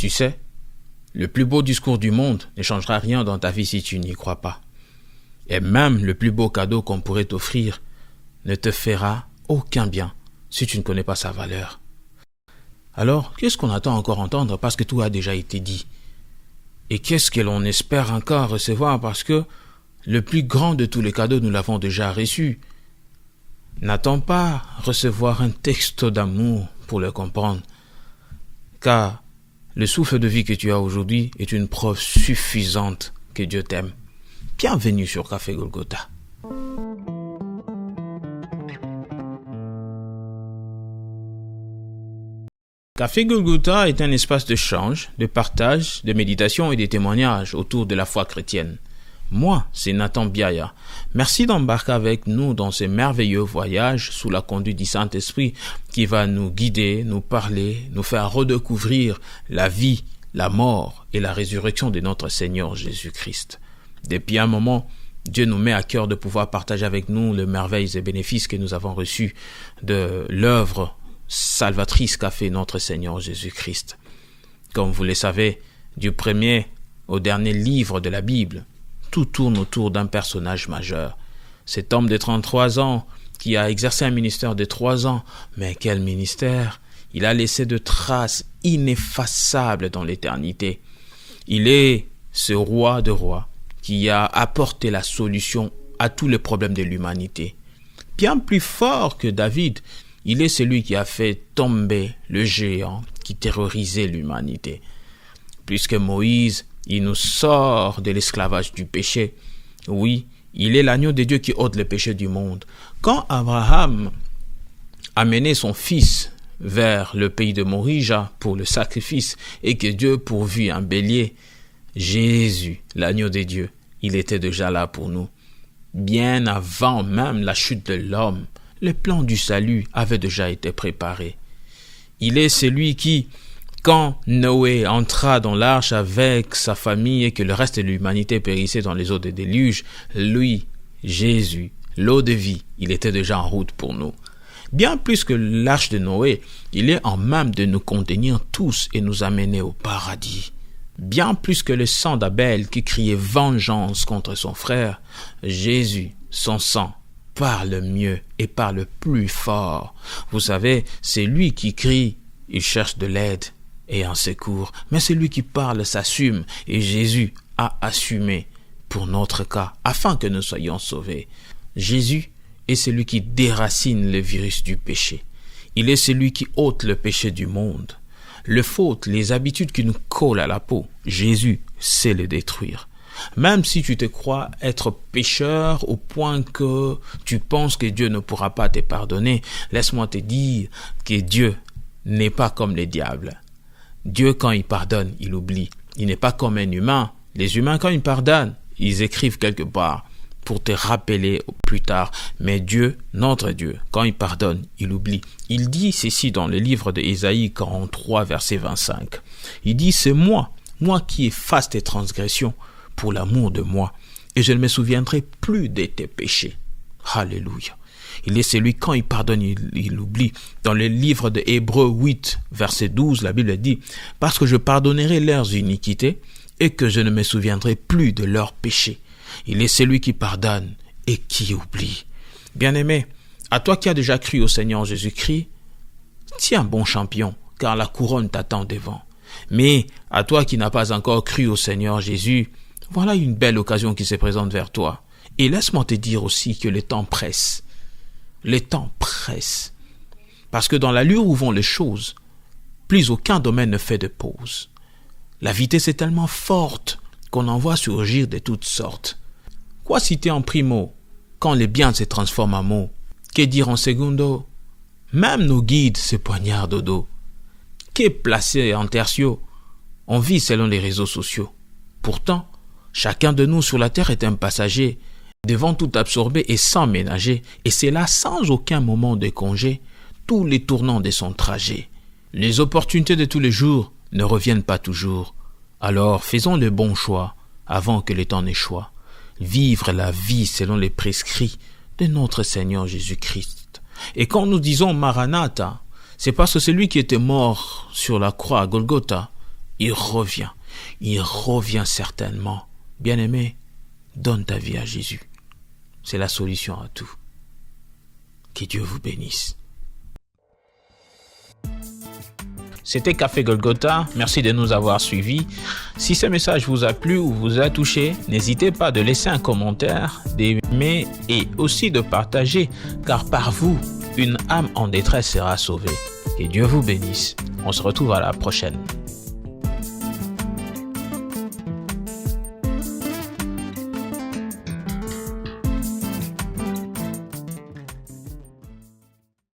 Tu sais, le plus beau discours du monde ne changera rien dans ta vie si tu n'y crois pas. Et même le plus beau cadeau qu'on pourrait t'offrir ne te fera aucun bien si tu ne connais pas sa valeur. Alors, qu'est-ce qu'on attend encore entendre parce que tout a déjà été dit? Et qu'est-ce que l'on espère encore recevoir parce que le plus grand de tous les cadeaux, nous l'avons déjà reçu? N'attends pas recevoir un texte d'amour pour le comprendre, car le souffle de vie que tu as aujourd'hui est une preuve suffisante que Dieu t'aime. Bienvenue sur Café Golgotha. Café Golgotha est un espace d'échange, de partage, de méditation et de témoignages autour de la foi chrétienne. Moi, c'est Nathan Biaya. Merci d'embarquer avec nous dans ce merveilleux voyage sous la conduite du Saint-Esprit qui va nous guider, nous parler, nous faire redécouvrir la vie, la mort et la résurrection de notre Seigneur Jésus-Christ. Depuis un moment, Dieu nous met à cœur de pouvoir partager avec nous les merveilles et bénéfices que nous avons reçus de l'œuvre salvatrice qu'a fait notre Seigneur Jésus-Christ. Comme vous le savez, du premier au dernier livre de la Bible, tout tourne autour d'un personnage majeur. Cet homme de 33 ans qui a exercé un ministère de 3 ans, mais quel ministère! Il a laissé de traces ineffaçables dans l'éternité. Il est ce roi de rois qui a apporté la solution à tous les problèmes de l'humanité. Bien plus fort que David, il est celui qui a fait tomber le géant qui terrorisait l'humanité. Plus que Moïse, il nous sort de l'esclavage du péché. Oui, il est l'agneau de Dieu qui ôte le péché du monde. Quand Abraham a mené son fils vers le pays de Morija pour le sacrifice et que Dieu pourvut un bélier, Jésus, l'agneau de Dieu, il était déjà là pour nous. Bien avant même la chute de l'homme, le plan du salut avait déjà été préparé. Il est celui qui, quand Noé entra dans l'arche avec sa famille et que le reste de l'humanité périssait dans les eaux de déluge, lui, Jésus, l'eau de vie, il était déjà en route pour nous. Bien plus que l'arche de Noé, il est en même de nous contenir tous et nous amener au paradis. Bien plus que le sang d'Abel qui criait vengeance contre son frère, Jésus, son sang, parle mieux et parle plus fort. Vous savez, c'est lui qui crie, il cherche de l'aide et un secours, mais c'est lui qui parle s'assume et Jésus a assumé pour notre cas afin que nous soyons sauvés. Jésus est celui qui déracine le virus du péché. Il est celui qui ôte le péché du monde. Les fautes, les habitudes qui nous collent à la peau, Jésus sait les détruire. Même si tu te crois être pécheur au point que tu penses que Dieu ne pourra pas te pardonner, laisse-moi te dire que Dieu n'est pas comme les diables. Dieu, quand il pardonne, il oublie. Il n'est pas comme un humain. Les humains, quand ils pardonnent, ils écrivent quelque part pour te rappeler plus tard. Mais Dieu, notre Dieu, quand il pardonne, il oublie. Il dit ceci dans le livre de Ésaïe 43, verset 25. Il dit, c'est moi qui efface tes transgressions pour l'amour de moi, et je ne me souviendrai plus de tes péchés. Alléluia. Il est celui, quand il pardonne, il oublie. Dans le livre de Hébreux 8, verset 12, la Bible dit, « Parce que je pardonnerai leurs iniquités, et que je ne me souviendrai plus de leurs péchés. » Il est celui qui pardonne et qui oublie. Bien-aimé, à toi qui as déjà cru au Seigneur Jésus-Christ, tiens bon champion, car la couronne t'attend devant. Mais à toi qui n'as pas encore cru au Seigneur Jésus, voilà une belle occasion qui se présente vers toi. Et laisse-moi te dire aussi que le temps presse. Le temps presse. Parce que dans l'allure où vont les choses, plus aucun domaine ne fait de pause. La vitesse est tellement forte qu'on en voit surgir de toutes sortes. Quoi citer en primo, quand les biens se transforment en mots? Que dire en secondo? Même nos guides se poignardent au dos. Qu'est placé en tertio? On vit selon les réseaux sociaux. Pourtant, chacun de nous sur la terre est un passager, devant tout absorber et sans ménager, et c'est là sans aucun moment de congé, tous les tournants de son trajet. Les opportunités de tous les jours ne reviennent pas toujours. Alors faisons le bon choix avant que le temps n'échoue. Vivre la vie selon les prescrits de notre Seigneur Jésus-Christ. Et quand nous disons Maranatha, c'est parce que celui qui était mort sur la croix à Golgotha Il revient. Il revient certainement. Bien-aimé, donne ta vie à Jésus. C'est la solution à tout. Que Dieu vous bénisse. C'était Café Golgotha. Merci de nous avoir suivis. Si ce message vous a plu ou vous a touché, n'hésitez pas de laisser un commentaire, d'aimer et aussi de partager, car par vous, une âme en détresse sera sauvée. Que Dieu vous bénisse. On se retrouve à la prochaine.